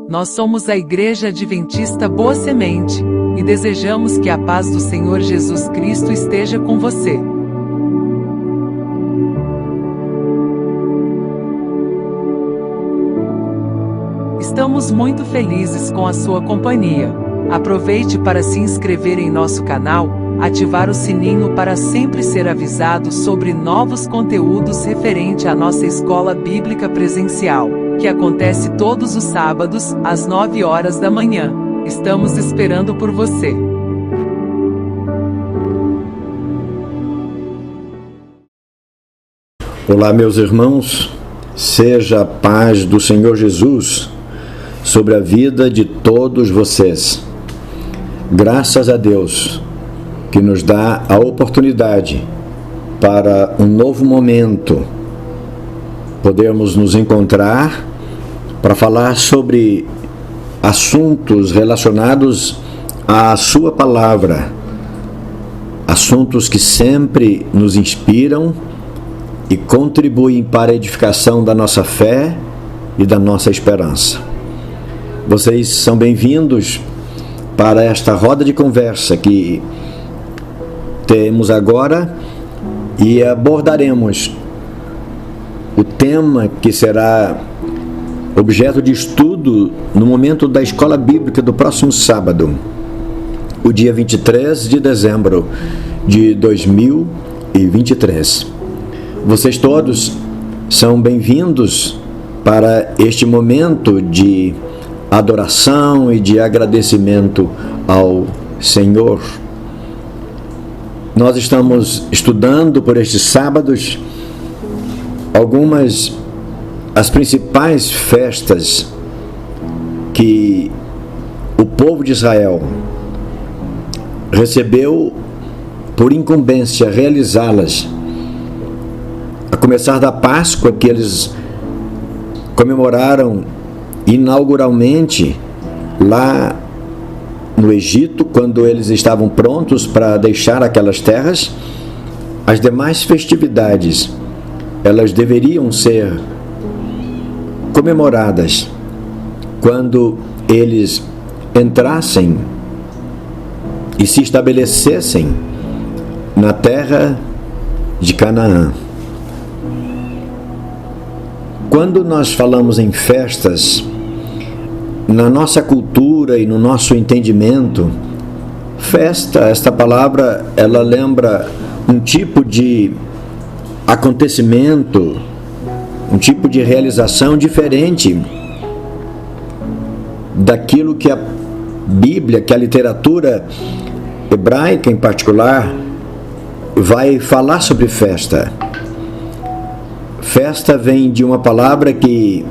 Nós somos a Igreja Adventista Boa Semente, e desejamos que a paz do Senhor Jesus Cristo esteja com você. Estamos muito felizes com a sua companhia. Aproveite para se inscrever em nosso canal, ativar o sininho para sempre ser avisado sobre novos conteúdos referente à nossa escola bíblica presencial, que acontece todos os sábados, às 9 horas da manhã. Estamos esperando por você. Olá, meus irmãos, seja a paz do Senhor Jesus sobre a vida de todos vocês. Graças a Deus que nos dá a oportunidade para um novo momento, podermos nos encontrar para falar sobre assuntos relacionados à sua palavra, assuntos que sempre nos inspiram e contribuem para a edificação da nossa fé e da nossa esperança. Vocês são bem-vindos para esta roda de conversa que temos agora e abordaremos o tema que será objeto de estudo no momento da escola bíblica do próximo sábado, o dia 23 de dezembro de 2023. Vocês todos são bem-vindos para este momento de adoração e de agradecimento ao Senhor. Nós estamos estudando por estes sábados as principais festas que o povo de Israel recebeu por incumbência realizá-las, a começar da Páscoa, que eles comemoraram inauguralmente lá no Egito, quando eles estavam prontos para deixar aquelas terras. As demais festividades, elas deveriam ser comemoradas quando eles entrassem e se estabelecessem na terra de Canaã. Quando nós falamos em festas, na nossa cultura e no nosso entendimento, festa, esta palavra, ela lembra um tipo de acontecimento, um tipo de realização diferente daquilo que a Bíblia, que a literatura hebraica em particular, vai falar sobre festa. Festa vem de uma palavra que,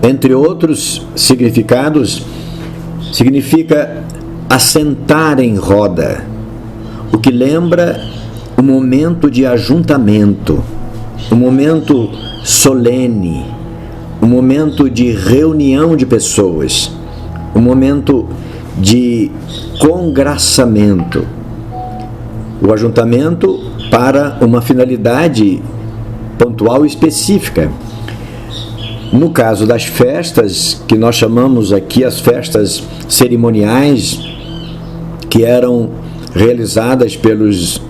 entre outros significados, significa assentar em roda, o que lembra o momento de ajuntamento, um momento solene, um momento de reunião de pessoas, um momento de congraçamento. O ajuntamento para uma finalidade pontual e específica. No caso das festas, que nós chamamos aqui as festas cerimoniais, que eram realizadas pelos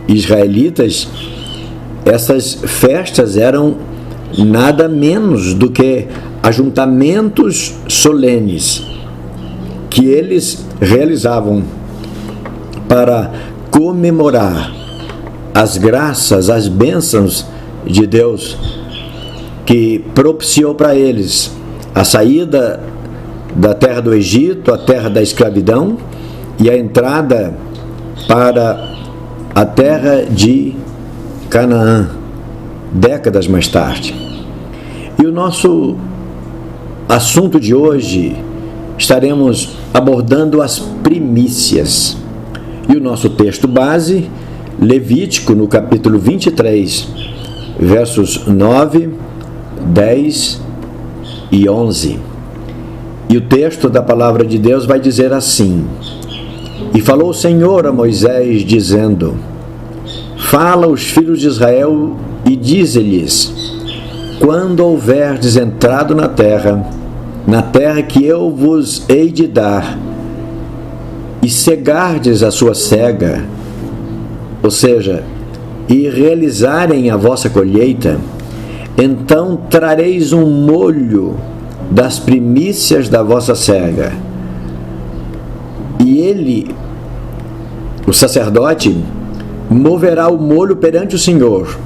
israelitas, essas festas eram nada menos do que ajuntamentos solenes que eles realizavam para comemorar as graças, as bênçãos de Deus, que propiciou para eles a saída da terra do Egito, a terra da escravidão, e a entrada para a terra de Canaã, décadas mais tarde. E o nosso assunto de hoje, estaremos abordando as primícias. E o nosso texto base, Levítico, no capítulo 23, versos 9, 10 e 11. E o texto da palavra de Deus vai dizer assim: E falou o Senhor a Moisés, dizendo: Fala aos filhos de Israel e dize-lhes: quando houverdes entrado na terra que eu vos hei de dar, e cegardes a sua cega, ou seja, e realizarem a vossa colheita, então trareis um molho das primícias da vossa cega. E ele, o sacerdote, moverá o molho perante o Senhor,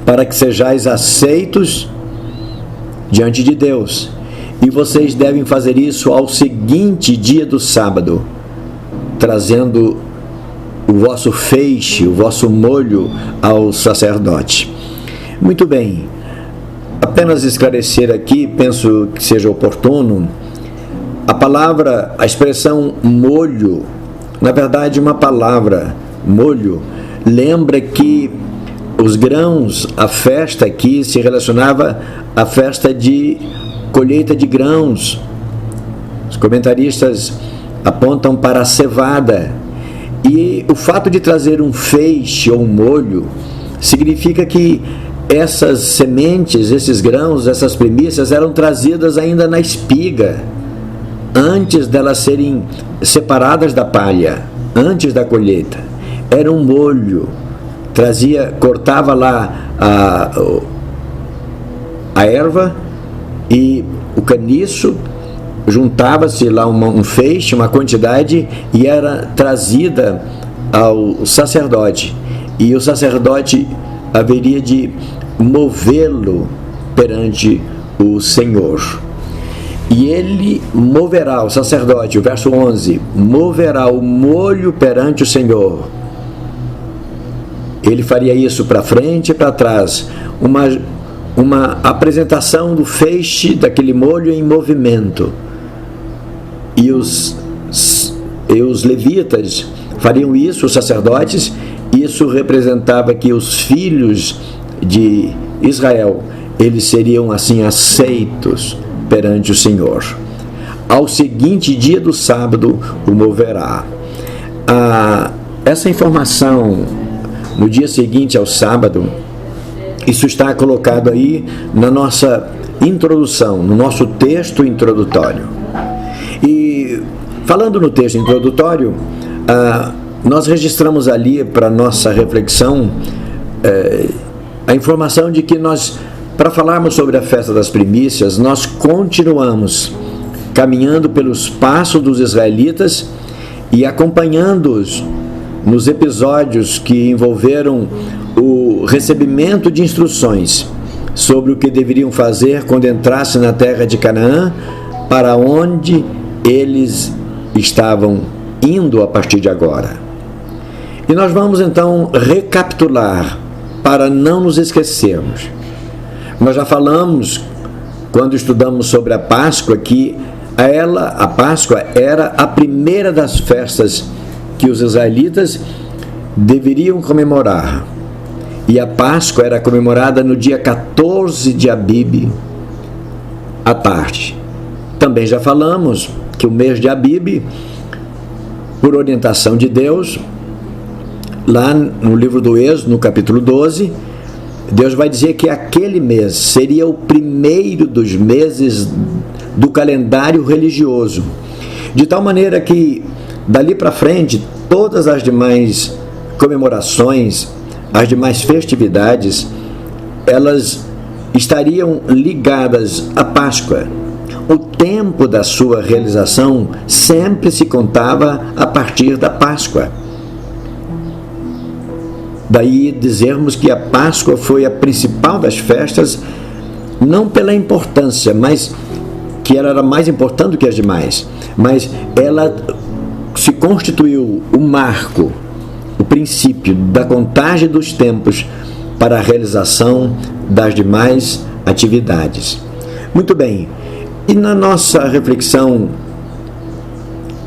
para que sejais aceitos diante de Deus. E vocês devem fazer isso ao seguinte dia do sábado, trazendo o vosso feixe, o vosso molho ao sacerdote. Muito bem, apenas esclarecer aqui, penso que seja oportuno, a palavra, a expressão molho, na verdade uma palavra, molho, lembra que os grãos, a festa aqui se relacionava à festa de colheita de grãos. Os comentaristas apontam para a cevada. E o fato de trazer um feixe ou um molho significa que essas sementes, esses grãos, essas primícias eram trazidas ainda na espiga, antes delas serem separadas da palha, antes da colheita. Era um molho, cortava lá a erva e o caniço, juntava-se lá um feixe, uma quantidade, e era trazida ao sacerdote. E o sacerdote haveria de movê-lo perante o Senhor. E ele moverá, o sacerdote, o verso 11, moverá o molho perante o Senhor. Ele faria isso para frente e para trás, uma apresentação do feixe daquele molho em movimento. E os levitas fariam isso, os sacerdotes. Isso representava que os filhos de Israel, eles seriam assim aceitos perante o Senhor. Ao seguinte dia do sábado o moverá. Essa informação, no dia seguinte ao sábado, isso está colocado aí na nossa introdução, no nosso texto introdutório. E falando no texto introdutório, nós registramos ali para nossa reflexão a informação de que nós, para falarmos sobre a festa das primícias, nós continuamos caminhando pelos passos dos israelitas e acompanhando-os nos episódios que envolveram o recebimento de instruções sobre o que deveriam fazer quando entrassem na terra de Canaã, para onde eles estavam indo a partir de agora. E nós vamos então recapitular para não nos esquecermos. Nós já falamos, quando estudamos sobre a Páscoa, que a Páscoa era a primeira das festas que os israelitas deveriam comemorar. E a Páscoa era comemorada no dia 14 de Abibe, à tarde. Também já falamos que o mês de Abibe, por orientação de Deus, lá no livro do Êxodo, no capítulo 12, Deus vai dizer que aquele mês seria o primeiro dos meses do calendário religioso, de tal maneira que dali para frente todas as demais comemorações, as demais festividades, elas estariam ligadas à Páscoa. O tempo da sua realização sempre se contava a partir da Páscoa. Daí dizermos que a Páscoa foi a principal das festas, não pela importância, mas que ela era mais importante do que as demais, mas ela se constituiu o marco, o princípio da contagem dos tempos para a realização das demais atividades. Muito bem, e na nossa reflexão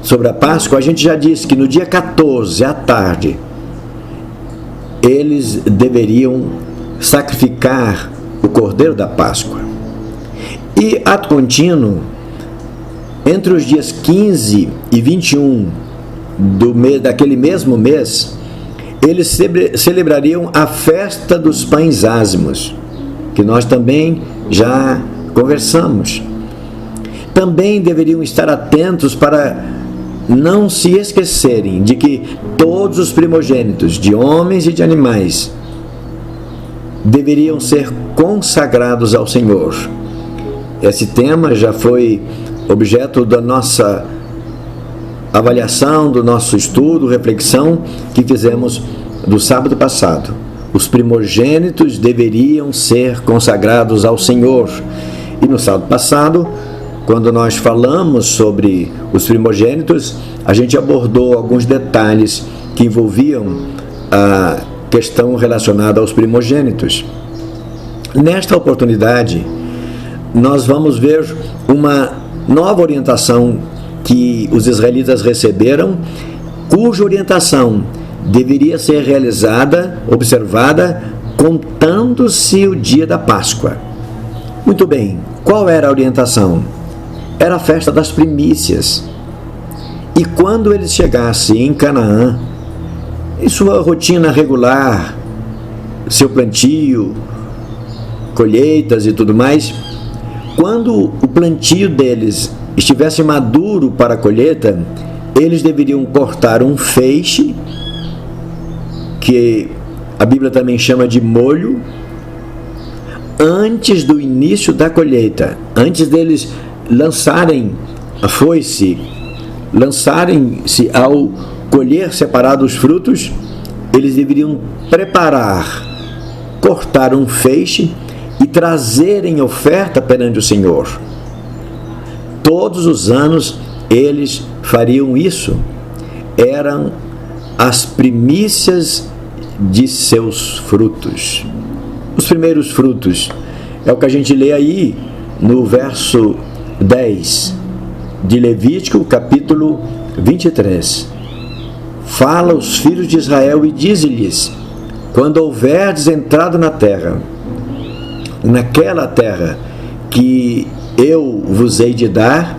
sobre a Páscoa, a gente já disse que no dia 14, à tarde, eles deveriam sacrificar o cordeiro da Páscoa. E, ato contínuo, entre os dias 15 e 21 daquele mesmo mês, eles celebrariam a festa dos pães ázimos. que nós também já conversamos. Também deveriam estar atentos para não se esquecerem de que todos os primogênitos, de homens e de animais, deveriam ser consagrados ao Senhor. Esse tema já foi objeto da nossa avaliação, do nosso estudo, reflexão que fizemos do sábado passado. Os primogênitos deveriam ser consagrados ao Senhor. E no sábado passado, quando nós falamos sobre os primogênitos, a gente abordou alguns detalhes que envolviam a questão relacionada aos primogênitos. Nesta oportunidade, nós vamos ver uma nova orientação que os israelitas receberam, cuja orientação deveria ser realizada, observada, contando-se o dia da Páscoa. Muito bem, qual era a orientação? Era a festa das primícias. E quando eles chegassem em Canaã, em sua rotina regular, seu plantio, colheitas e tudo mais, quando o plantio deles estivesse maduro para a colheita, eles deveriam cortar um feixe, que a Bíblia também chama de molho, antes do início da colheita, antes deles lançarem a foice, lançarem-se ao colher separados os frutos, eles deveriam preparar, cortar um feixe e trazerem oferta perante o Senhor. Todos os anos eles fariam isso. Eram as primícias de seus frutos. Os primeiros frutos é o que a gente lê aí no verso 10 de Levítico, capítulo 23. Fala aos filhos de Israel e dize-lhes: quando houverdes entrado na terra, naquela terra que eu vos hei de dar,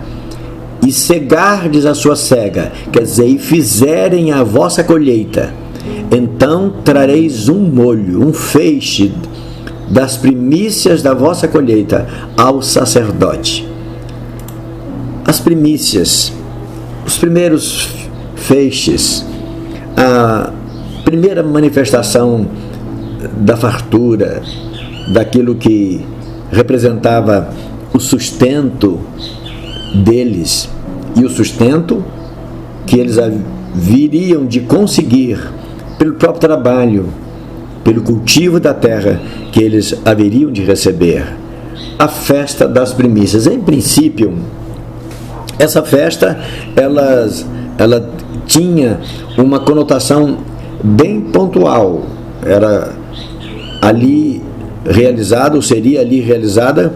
e cegardes a sua cega, quer dizer, e fizerem a vossa colheita, então trareis um molho, um feixe das primícias da vossa colheita ao sacerdote. As primícias, os primeiros feixes, a primeira manifestação da fartura, daquilo que representava o sustento deles e o sustento que eles viriam de conseguir pelo próprio trabalho, pelo cultivo da terra que eles haveriam de receber. A festa das primícias. Em princípio, essa festa ela tinha uma conotação bem pontual. Era ali realizada, ou seria ali realizada,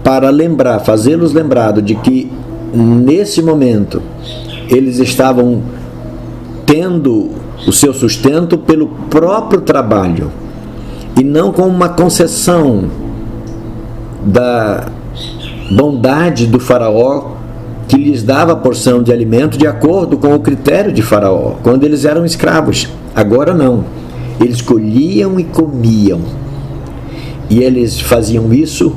para lembrar, fazê-los lembrado de que nesse momento eles estavam tendo o seu sustento pelo próprio trabalho e não com uma concessão da bondade do faraó, que lhes dava a porção de alimento de acordo com o critério de faraó, quando eles eram escravos. Agora não, eles colhiam e comiam, e eles faziam isso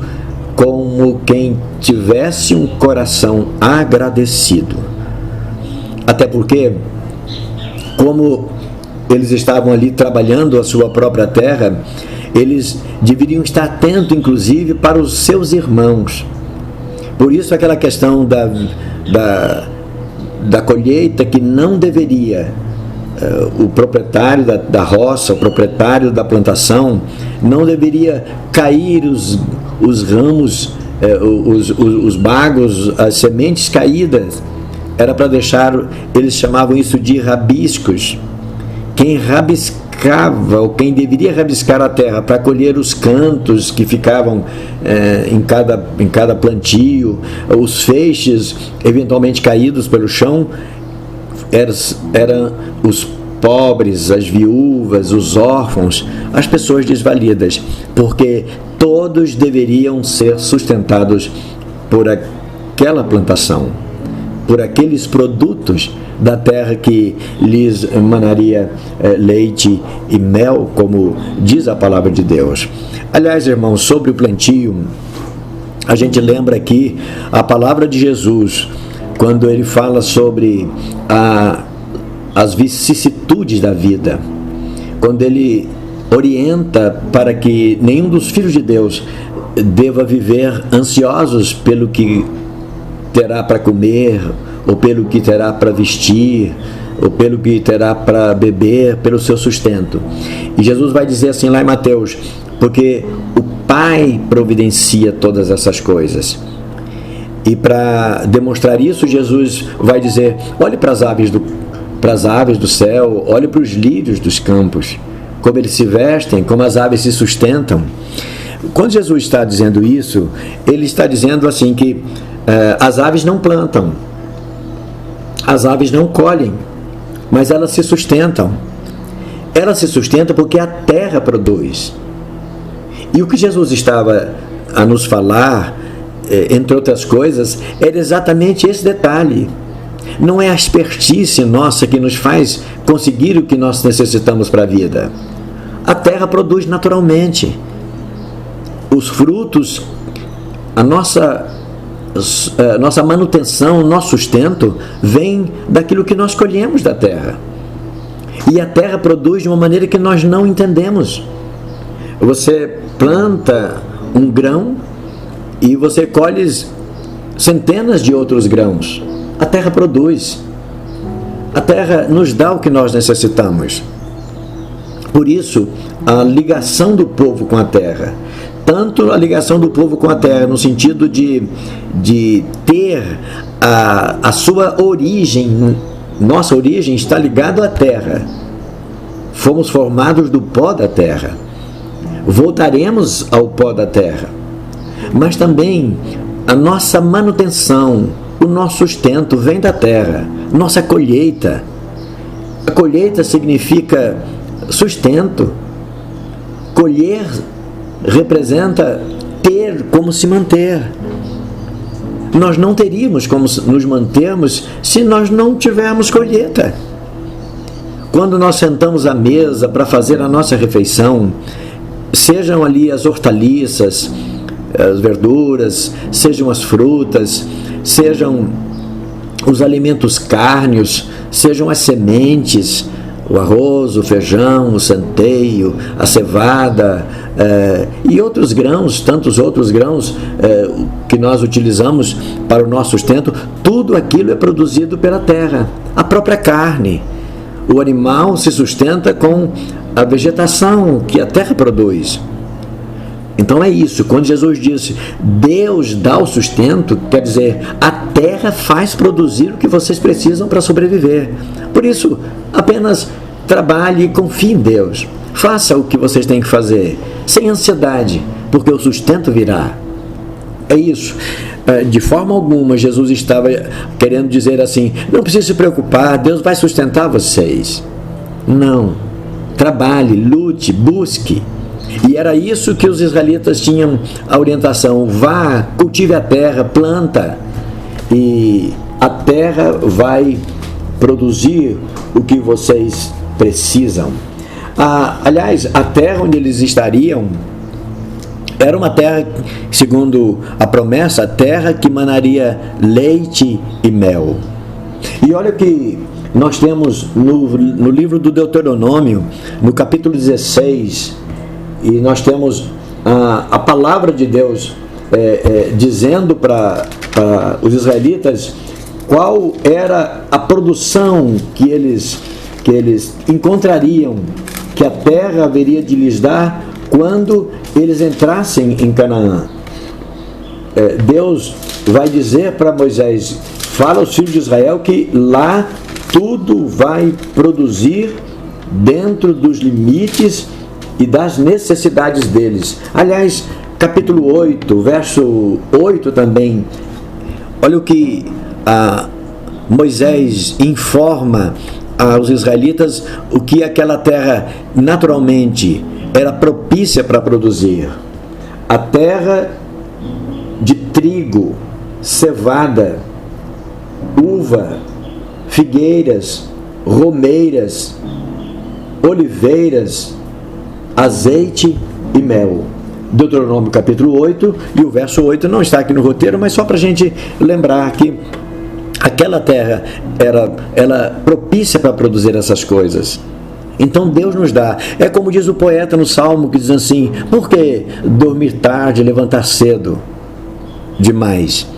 como quem tivesse um coração agradecido. Até porque, como eles estavam ali trabalhando a sua própria terra, eles deveriam estar atentos, inclusive, para os seus irmãos. Por isso, aquela questão da colheita, que não deveria, o proprietário da roça, o proprietário da plantação, não deveria cair os ramos, os bagos, as sementes caídas. Era para deixar, eles chamavam isso de rabiscos. Quem rabiscava, ou quem deveria rabiscar a terra para colher os cantos que ficavam em cada plantio, os feixes eventualmente caídos pelo chão, eram os pobres, as viúvas, os órfãos, as pessoas desvalidas, porque todos deveriam ser sustentados por aquela plantação. por aqueles produtos da terra que lhes manaria leite e mel, como diz a palavra de Deus. Aliás, irmãos, sobre o plantio, a gente lembra aqui a palavra de Jesus, quando ele fala sobre as vicissitudes da vida, quando ele orienta para que nenhum dos filhos de Deus deva viver ansiosos pelo que terá para comer, ou pelo que terá para vestir, ou pelo que terá para beber, pelo seu sustento. E Jesus vai dizer assim lá em Mateus: porque o Pai providencia todas essas coisas. E para demonstrar isso, Jesus vai dizer: olhe para as aves do céu, olhe para os lírios dos campos, como eles se vestem, como as aves se sustentam. Quando Jesus está dizendo isso, ele está dizendo assim que as aves não plantam, as aves não colhem, mas elas se sustentam. Elas se sustentam porque a terra produz. E o que Jesus estava a nos falar, entre outras coisas, era exatamente esse detalhe. Não é a expertise nossa que nos faz conseguir o que nós necessitamos para a vida. A terra produz naturalmente. Os frutos, a nossa manutenção, o nosso sustento, vem daquilo que nós colhemos da terra. E a terra produz de uma maneira que nós não entendemos. Você planta um grão e você colhe centenas de outros grãos. A terra produz. A terra nos dá o que nós necessitamos. Por isso, a ligação do povo com a terra, tanto a ligação do povo com a terra no sentido de ter a sua origem, nossa origem está ligada à terra. Fomos formados do pó da terra. Voltaremos ao pó da terra. Mas também a nossa manutenção, o nosso sustento vem da terra. Nossa colheita. A colheita significa sustento. Colher representa ter como se manter. Nós não teríamos como nos mantermos se nós não tivermos colheita. Quando nós sentamos à mesa para fazer a nossa refeição, sejam ali as hortaliças, as verduras, sejam as frutas, sejam os alimentos cárneos, sejam as sementes, o arroz, o feijão, o centeio, a cevada e outros grãos, tantos outros grãos que nós utilizamos para o nosso sustento, tudo aquilo é produzido pela terra. A própria carne, o animal se sustenta com a vegetação que a terra produz. Então é isso, quando Jesus disse Deus dá o sustento, quer dizer, a terra faz produzir o que vocês precisam para sobreviver. Por isso, apenas trabalhe e confie em Deus. Faça o que vocês têm que fazer, sem ansiedade, porque o sustento virá. É isso. De forma alguma, Jesus estava querendo dizer assim, não precisa se preocupar, Deus vai sustentar vocês. Não. Trabalhe, lute, busque. E era isso que os israelitas tinham a orientação: vá, cultive a terra, planta, e a terra vai produzir o que vocês precisam. Aliás, a terra onde eles estariam era uma terra, segundo a promessa, a terra que manaria leite e mel. E olha que nós temos no livro do Deuteronômio, no capítulo 16, e nós temos a palavra de Deus dizendo para os israelitas qual era a produção que eles encontrariam, que a terra haveria de lhes dar quando eles entrassem em Canaã. Deus vai dizer para Moisés, fala aos filhos de Israel que lá tudo vai produzir dentro dos limites e das necessidades deles. Aliás, capítulo 8, verso 8 também, olha o que Moisés informa aos israelitas o que aquela terra naturalmente era propícia para produzir. A terra de trigo, cevada, uva, figueiras, romeiras, oliveiras, azeite e mel. Deuteronômio capítulo 8, e o verso 8 não está aqui no roteiro, mas só para a gente lembrar que aquela terra era propícia para produzir essas coisas. Então Deus nos dá. É como diz o poeta no Salmo, que diz assim: por que dormir tarde e levantar cedo demais?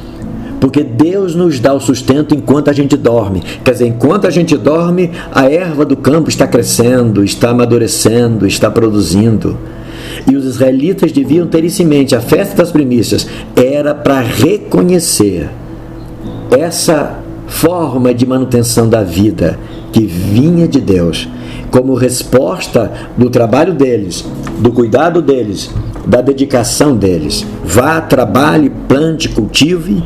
Porque Deus nos dá o sustento enquanto a gente dorme. Quer dizer, enquanto a gente dorme, a erva do campo está crescendo, está amadurecendo, está produzindo. E os israelitas deviam ter isso em mente. A festa das primícias era para reconhecer essa forma de manutenção da vida que vinha de Deus, como resposta do trabalho deles, do cuidado deles, da dedicação deles. Vá, trabalhe, plante, cultive,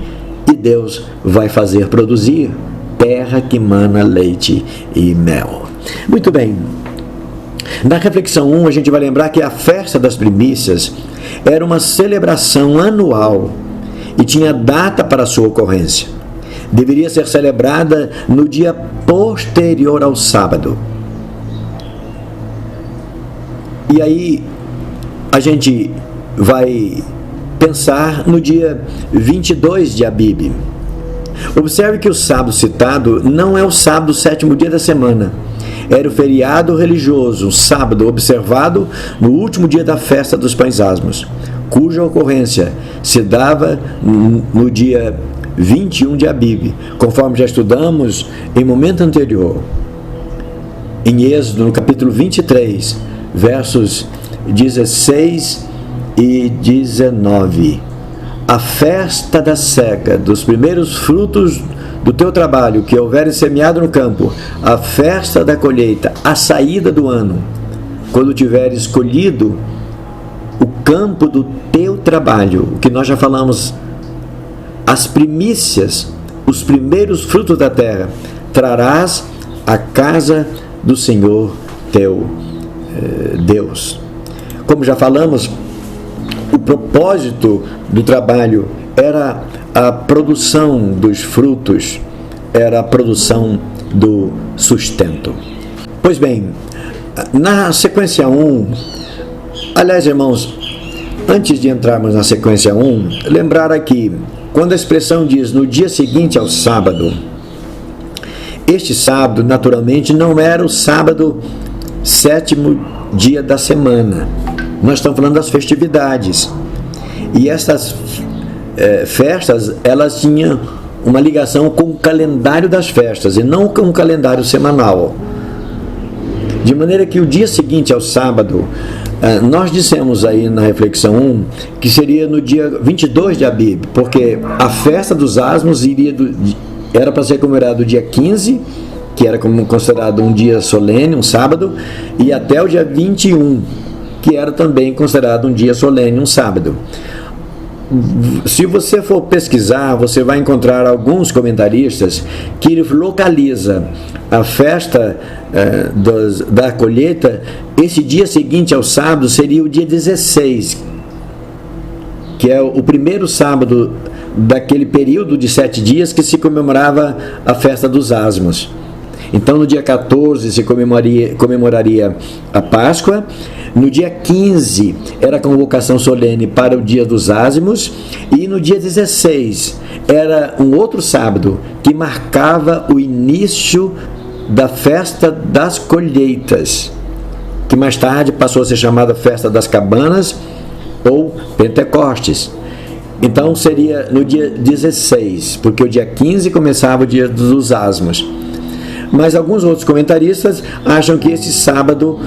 e Deus vai fazer produzir terra que mana leite e mel. Muito bem. Na reflexão 1, a gente vai lembrar que a festa das primícias era uma celebração anual e tinha data para sua ocorrência. Deveria ser celebrada no dia posterior ao sábado. E aí a gente vai pensar no dia 22 de Abib. Observe que o sábado citado não é o sábado, sétimo dia da semana. Era o feriado religioso, o sábado observado no último dia da festa dos pães asmos, cuja ocorrência se dava no dia 21 de Abib, conforme já estudamos em momento anterior. Em Êxodo, no capítulo 23, versos 16 e 19. A festa da cega, dos primeiros frutos do teu trabalho, que houveres semeado no campo, a festa da colheita, a saída do ano, quando tiveres colhido o campo do teu trabalho, o que nós já falamos, as primícias, os primeiros frutos da terra, trarás à casa do Senhor teu Deus. Como já falamos, o propósito do trabalho era a produção dos frutos, era a produção do sustento. Pois bem, na sequência 1, aliás, irmãos, antes de entrarmos na sequência 1, lembrar aqui, quando a expressão diz no dia seguinte ao sábado, este sábado, naturalmente, não era o sábado sétimo dia da semana. Nós estamos falando das festividades. E essas festas, elas tinham uma ligação com o calendário das festas e não com o calendário semanal. De maneira que o dia seguinte ao sábado, nós dissemos aí na reflexão 1 que seria no dia 22 de Abib, porque a festa dos asmos era para ser comemorado o dia 15, que era considerado um dia solene, um sábado, e até o dia 21, que era também considerado um dia solene, um sábado. Se você for pesquisar, você vai encontrar alguns comentaristas que localiza a festa da colheita, esse dia seguinte ao sábado seria o dia 16, que é o primeiro sábado daquele período de 7 dias que se comemorava a festa dos asmos. Então no dia 14 se comemoraria a Páscoa, no dia 15 era a convocação solene para o dia dos ázimos, e no dia 16 era um outro sábado que marcava o início da festa das colheitas, que mais tarde passou a ser chamada Festa das Cabanas ou Pentecostes. Então seria no dia 16, porque o dia 15 começava o dia dos asmos. Mas alguns outros comentaristas acham que esse sábado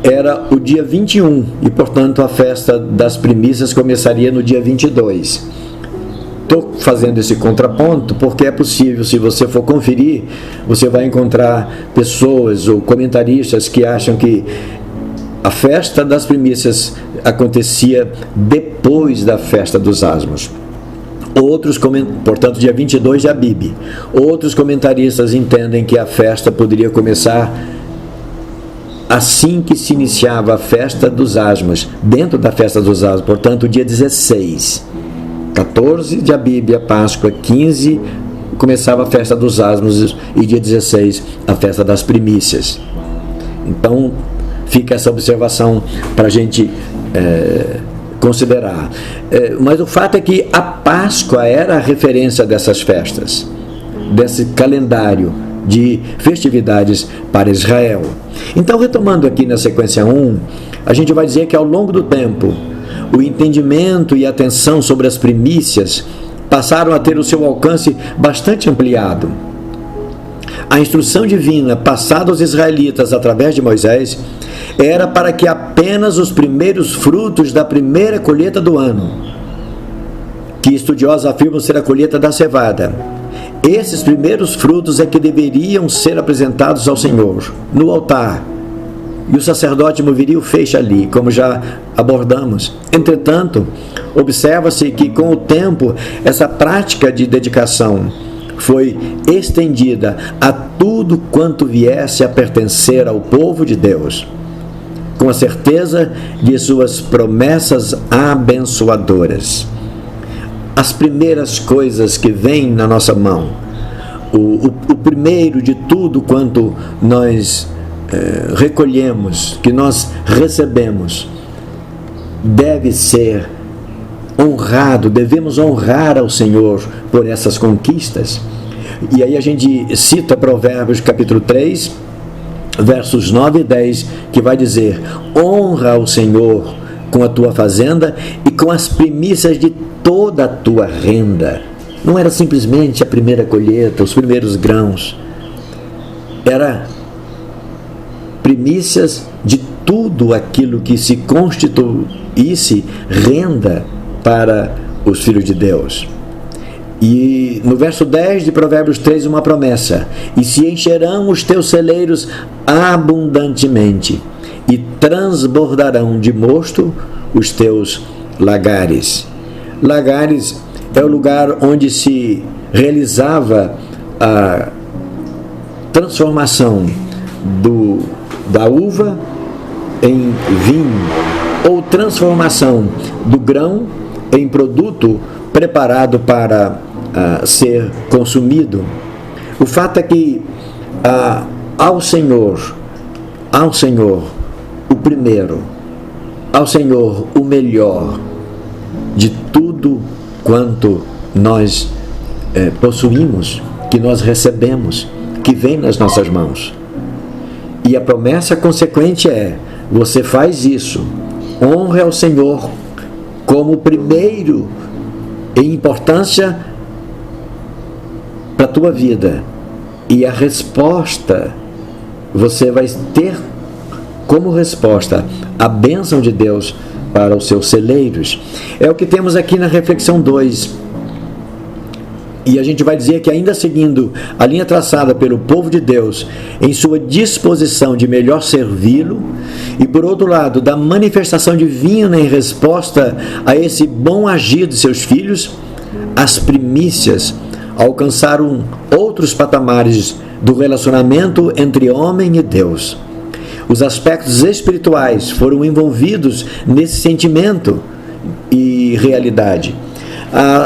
era o dia 21 e, portanto, a festa das primícias começaria no dia 22. Estou fazendo esse contraponto porque é possível, se você for conferir, você vai encontrar pessoas ou comentaristas que acham que a festa das primícias acontecia depois da festa dos asmos. Outros, portanto, dia 22 de Abib. Outros comentaristas entendem que a festa poderia começar assim que se iniciava a festa dos asmos, dentro da festa dos asmos, portanto, dia 16. 14 de Abib, a Páscoa, 15, começava a festa dos asmos e dia 16 a festa das primícias. Então fica essa observação para a gente considerar. Mas o fato é que a Páscoa era a referência dessas festas, desse calendário de festividades para Israel. Então, retomando aqui na sequência 1, a gente vai dizer que ao longo do tempo, o entendimento e a atenção sobre as primícias passaram a ter o seu alcance bastante ampliado. A instrução divina passada aos israelitas através de Moisés era para que apenas os primeiros frutos da primeira colheita do ano, que estudiosos afirmam ser a colheita da cevada, esses primeiros frutos é que deveriam ser apresentados ao Senhor no altar, e o sacerdote moveria o feixe ali, como já abordamos. Entretanto, observa-se que com o tempo essa prática de dedicação foi estendida a tudo quanto viesse a pertencer ao povo de Deus, com a certeza de suas promessas abençoadoras. As primeiras coisas que vêm na nossa mão, o primeiro de tudo quanto nós recolhemos, que nós recebemos, deve ser honrado, devemos honrar ao Senhor por essas conquistas. E aí a gente cita Provérbios capítulo 3, versos 9 e 10, que vai dizer: honra ao Senhor com a tua fazenda e com as primícias de toda a tua renda. Não era simplesmente a primeira colheita, os primeiros grãos. Era primícias de tudo aquilo que se constituísse renda para os filhos de Deus. E no verso 10 de Provérbios 3, uma promessa: e se encherão os teus celeiros abundantemente, e transbordarão de mosto os teus lagares. Lagares é o lugar onde se realizava a transformação da uva em vinho, ou transformação do grão em produto preparado para ser consumido. O fato é que ao Senhor o primeiro, ao Senhor o melhor de tudo quanto nós possuímos, que nós recebemos, que vem nas nossas mãos. E a promessa consequente é: você faz isso, honre ao Senhor como o primeiro em importância para a tua vida, e a resposta, você vai ter como resposta a bênção de Deus para os seus celeiros. É o que temos aqui na reflexão 2. E a gente vai dizer que, ainda seguindo a linha traçada pelo povo de Deus em sua disposição de melhor servi-lo, e por outro lado, da manifestação divina em resposta a esse bom agir de seus filhos, as primícias alcançaram outros patamares do relacionamento entre homem e Deus. Os aspectos espirituais foram envolvidos nesse sentimento e realidade.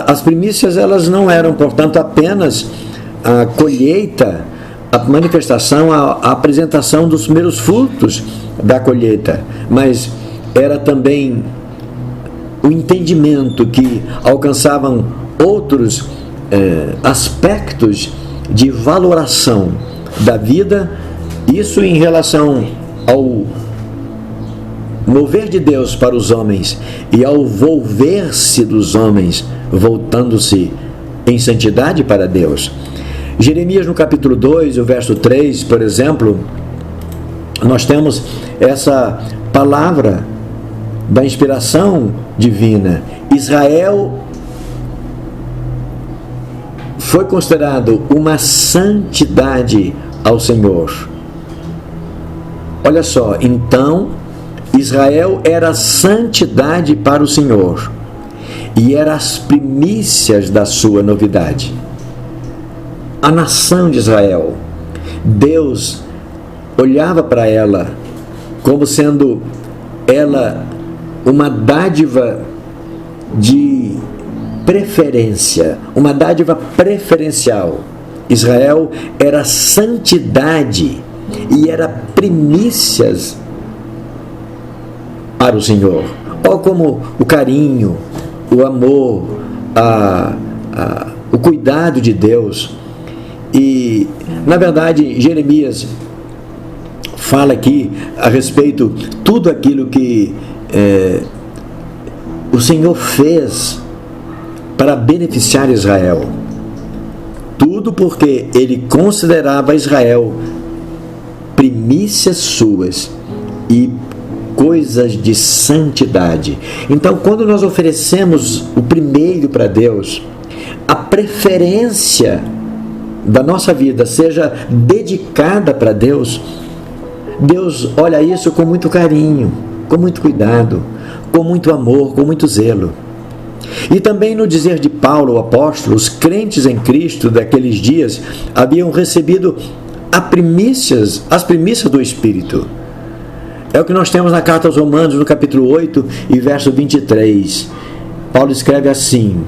As primícias, elas não eram, portanto, apenas a colheita, a manifestação, a apresentação dos primeiros frutos da colheita, mas era também o entendimento que alcançavam outros aspectos de valoração da vida, isso em relação ao mover de Deus para os homens e ao volver-se dos homens, voltando-se em santidade para Deus. Jeremias, no capítulo 2, o verso 3, por exemplo, nós temos essa palavra da inspiração divina. Israel foi considerado uma santidade ao Senhor. Olha só, então Israel era santidade para o Senhor, e eram as primícias da sua novidade. A nação de Israel, Deus olhava para ela como sendo ela uma dádiva de preferência, uma dádiva preferencial. Israel era santidade e era primícias para o Senhor. Olha como o carinho, o amor, o cuidado de Deus. E, na verdade, Jeremias fala aqui a respeito de tudo aquilo que o Senhor fez para beneficiar Israel. Tudo porque ele considerava Israel primícias suas e coisas de santidade. Então, quando nós oferecemos o primeiro para Deus, a preferência da nossa vida seja dedicada para Deus, Deus olha isso com muito carinho, com muito cuidado, com muito amor, com muito zelo. E também no dizer de Paulo, o apóstolo, os crentes em Cristo daqueles dias haviam recebido as primícias do Espírito. É o que nós temos na carta aos Romanos, no capítulo 8 e verso 23. Paulo escreve assim: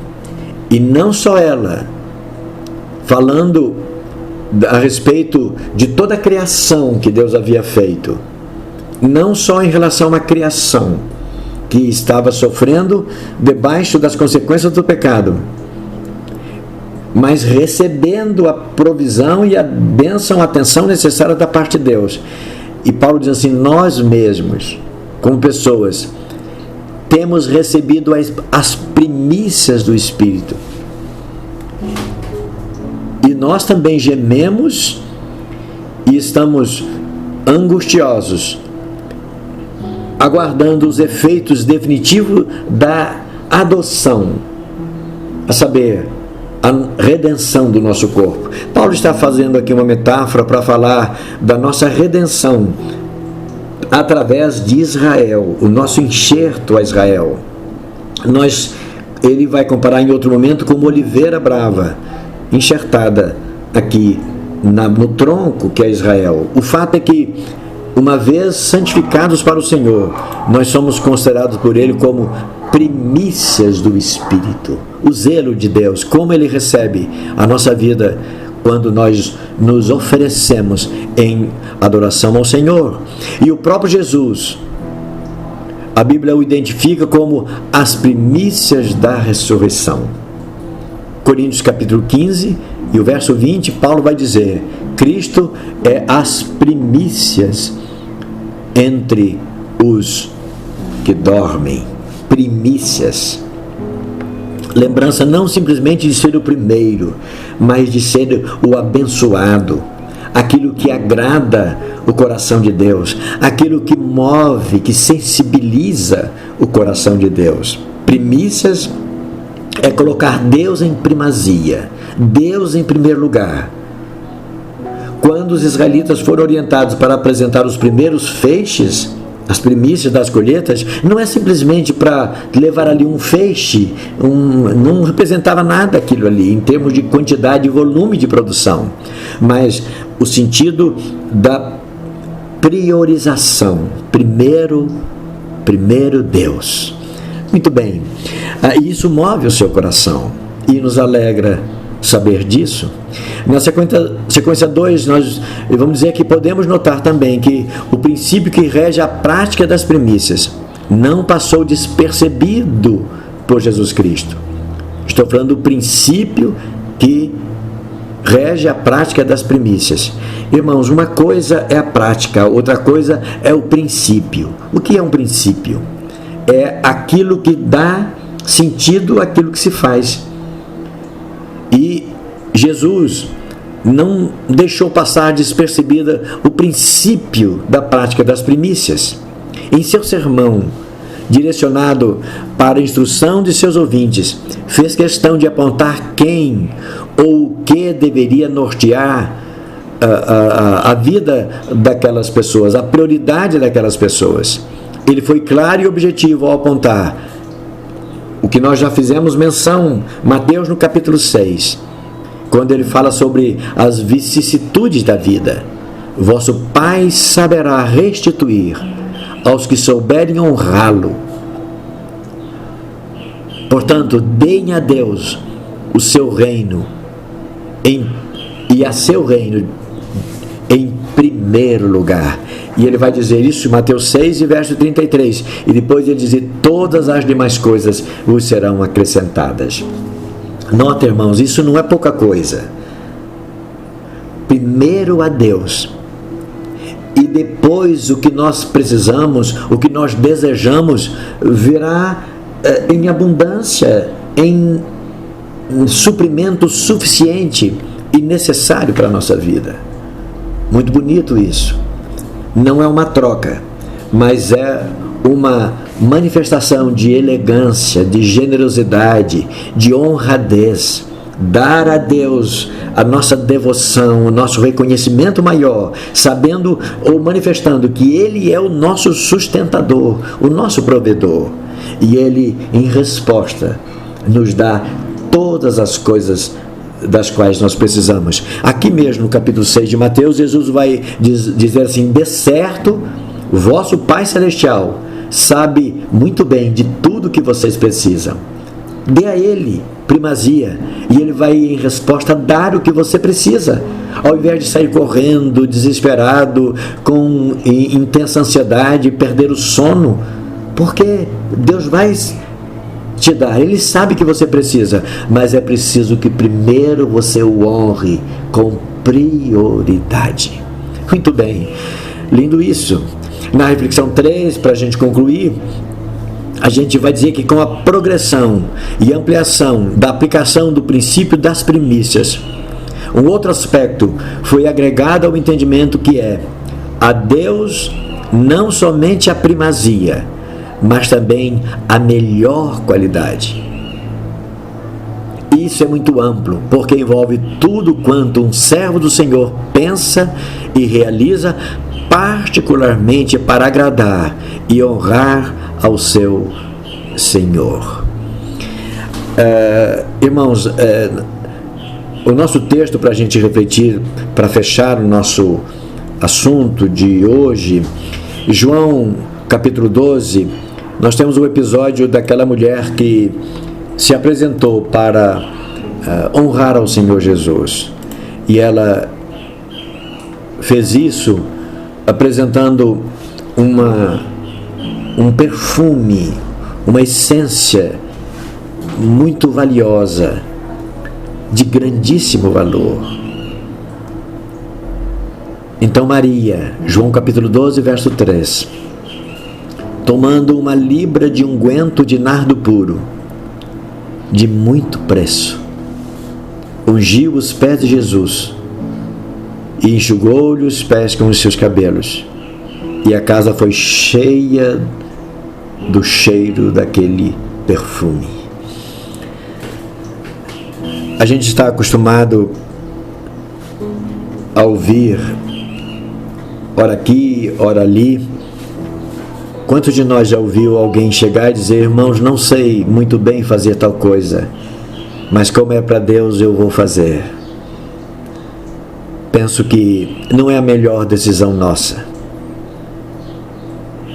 e não só ela, falando a respeito de toda a criação que Deus havia feito, não só em relação à criação que estava sofrendo debaixo das consequências do pecado, mas recebendo a provisão e a bênção, a atenção necessária da parte de Deus. E Paulo diz assim: nós mesmos, como pessoas, temos recebido as primícias do Espírito. E nós também gememos e estamos angustiosos, aguardando os efeitos definitivos da adoção, a saber, a redenção do nosso corpo. Paulo está fazendo aqui uma metáfora para falar da nossa redenção através de Israel, o nosso enxerto a Israel. Ele vai comparar em outro momento como oliveira brava, enxertada aqui no tronco que é Israel. O fato é que, uma vez santificados para o Senhor, nós somos considerados por Ele como primícias do Espírito. O zelo de Deus, como Ele recebe a nossa vida quando nós nos oferecemos em adoração ao Senhor. E o próprio Jesus, a Bíblia o identifica como as primícias da ressurreição. Coríntios capítulo 15 e o verso 20, Paulo vai dizer: Cristo é as primícias entre os que dormem. Primícias. Lembrança não simplesmente de ser o primeiro, mas de ser o abençoado, aquilo que agrada o coração de Deus, aquilo que move, que sensibiliza o coração de Deus. Primícias é colocar Deus em primazia, Deus em primeiro lugar. Quando os israelitas foram orientados para apresentar os primeiros feixes, as primícias das colheitas, não é simplesmente para levar ali um feixe, não representava nada aquilo ali, em termos de quantidade e volume de produção, mas o sentido da priorização. Primeiro Deus. Muito bem, isso move o seu coração e nos alegra saber disso. Na sequência 2, nós vamos dizer que podemos notar também que o princípio que rege a prática das primícias não passou despercebido por Jesus Cristo. Estou falando do princípio que rege a prática das primícias. Irmãos, uma coisa é a prática, outra coisa é o princípio. O que é um princípio? É aquilo que dá sentido àquilo que se faz. E Jesus não deixou passar despercebida o princípio da prática das primícias. Em seu sermão, direcionado para a instrução de seus ouvintes, fez questão de apontar quem ou o que deveria nortear a vida daquelas pessoas, a prioridade daquelas pessoas. Ele foi claro e objetivo ao apontar o que nós já fizemos menção, Mateus no capítulo 6, quando ele fala sobre as vicissitudes da vida. Vosso Pai saberá restituir aos que souberem honrá-lo. Portanto, deem a Deus o seu reino e a seu reino em primeiro lugar. E ele vai dizer isso em Mateus 6 e verso 33. E depois ele diz: todas as demais coisas vos serão acrescentadas. Nota, irmãos, isso não é pouca coisa. Primeiro a Deus, e depois o que nós precisamos, o que nós desejamos, virá em abundância, em suprimento suficiente e necessário para a nossa vida. Muito bonito isso. Não é uma troca, mas é uma manifestação de elegância, de generosidade, de honradez. Dar a Deus a nossa devoção, o nosso reconhecimento maior, sabendo ou manifestando que Ele é o nosso sustentador, o nosso provedor. E Ele, em resposta, nos dá todas as coisas das quais nós precisamos. Aqui mesmo no capítulo 6 de Mateus, Jesus vai dizer assim: de certo, o vosso Pai Celestial sabe muito bem de tudo que vocês precisam. Dê a Ele primazia, e Ele vai em resposta dar o que você precisa, ao invés de sair correndo, desesperado, com intensa ansiedade, perder o sono, porque Deus vai te dar. Ele sabe que você precisa, mas é preciso que primeiro você o honre com prioridade. Muito bem, lindo isso. Na reflexão 3, para a gente concluir, a gente vai dizer que com a progressão e ampliação da aplicação do princípio das primícias, um outro aspecto foi agregado ao entendimento, que é a Deus não somente a primazia, mas também a melhor qualidade. Isso é muito amplo, porque envolve tudo quanto um servo do Senhor pensa e realiza, particularmente para agradar e honrar ao seu Senhor. Irmãos, o nosso texto para a gente refletir, para fechar o nosso assunto de hoje, João capítulo 12, nós temos o episódio daquela mulher que se apresentou para honrar ao Senhor Jesus, e ela fez isso apresentando um perfume, uma essência muito valiosa, de grandíssimo valor. Então Maria, João capítulo 12, verso 3, tomando uma libra de unguento de nardo puro, de muito preço, ungiu os pés de Jesus e enxugou-lhe os pés com os seus cabelos, e a casa foi cheia do cheiro daquele perfume. A gente está acostumado a ouvir, ora aqui, ora ali. Quantos de nós já ouviu alguém chegar e dizer: irmãos, não sei muito bem fazer tal coisa, mas como é para Deus, eu vou fazer. Penso que não é a melhor decisão nossa.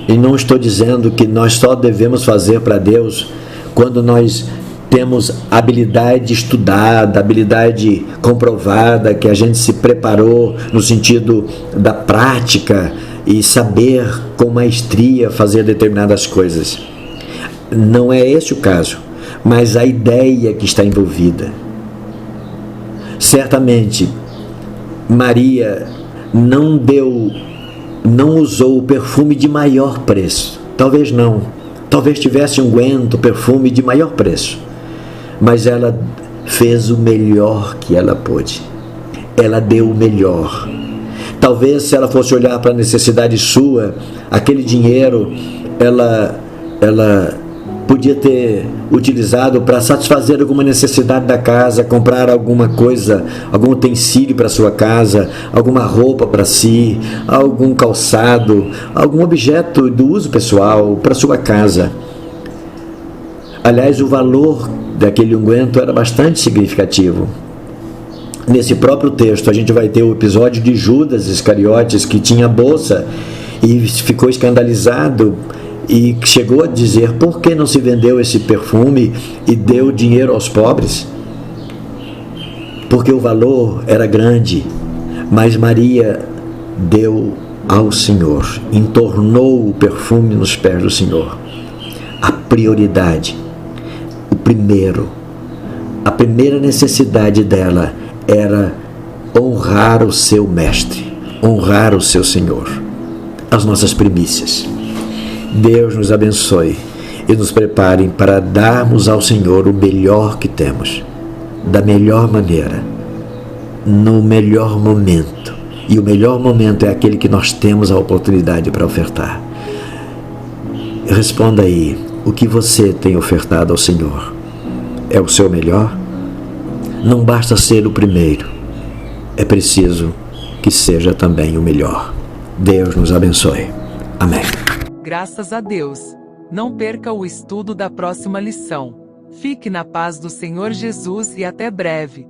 E não estou dizendo que nós só devemos fazer para Deus quando nós temos habilidade estudada, habilidade comprovada, que a gente se preparou no sentido da prática e saber com maestria fazer determinadas coisas. Não é esse o caso, mas a ideia que está envolvida. Certamente, Maria não usou o perfume de maior preço. Talvez não. Talvez tivesse unguento, perfume de maior preço. Mas ela fez o melhor que ela pôde. Ela deu o melhor. Talvez, se ela fosse olhar para a necessidade sua, aquele dinheiro, ela podia ter utilizado para satisfazer alguma necessidade da casa, comprar alguma coisa, algum utensílio para sua casa, alguma roupa para si, algum calçado, algum objeto do uso pessoal para sua casa. Aliás, o valor daquele unguento era bastante significativo. Nesse próprio texto, a gente vai ter o episódio de Judas Iscariotes, que tinha bolsa e ficou escandalizado e chegou a dizer: por que não se vendeu esse perfume e deu dinheiro aos pobres? Porque o valor era grande, mas Maria deu ao Senhor, entornou o perfume nos pés do Senhor. A prioridade, a primeira necessidade dela era honrar o seu mestre, honrar o seu Senhor. As nossas primícias. Deus nos abençoe e nos prepare para darmos ao Senhor o melhor que temos, da melhor maneira, no melhor momento. E o melhor momento é aquele que nós temos a oportunidade para ofertar. Responda aí, o que você tem ofertado ao Senhor? É o seu melhor? Não basta ser o primeiro, é preciso que seja também o melhor. Deus nos abençoe. Amém. Graças a Deus. Não perca o estudo da próxima lição. Fique na paz do Senhor Jesus e até breve.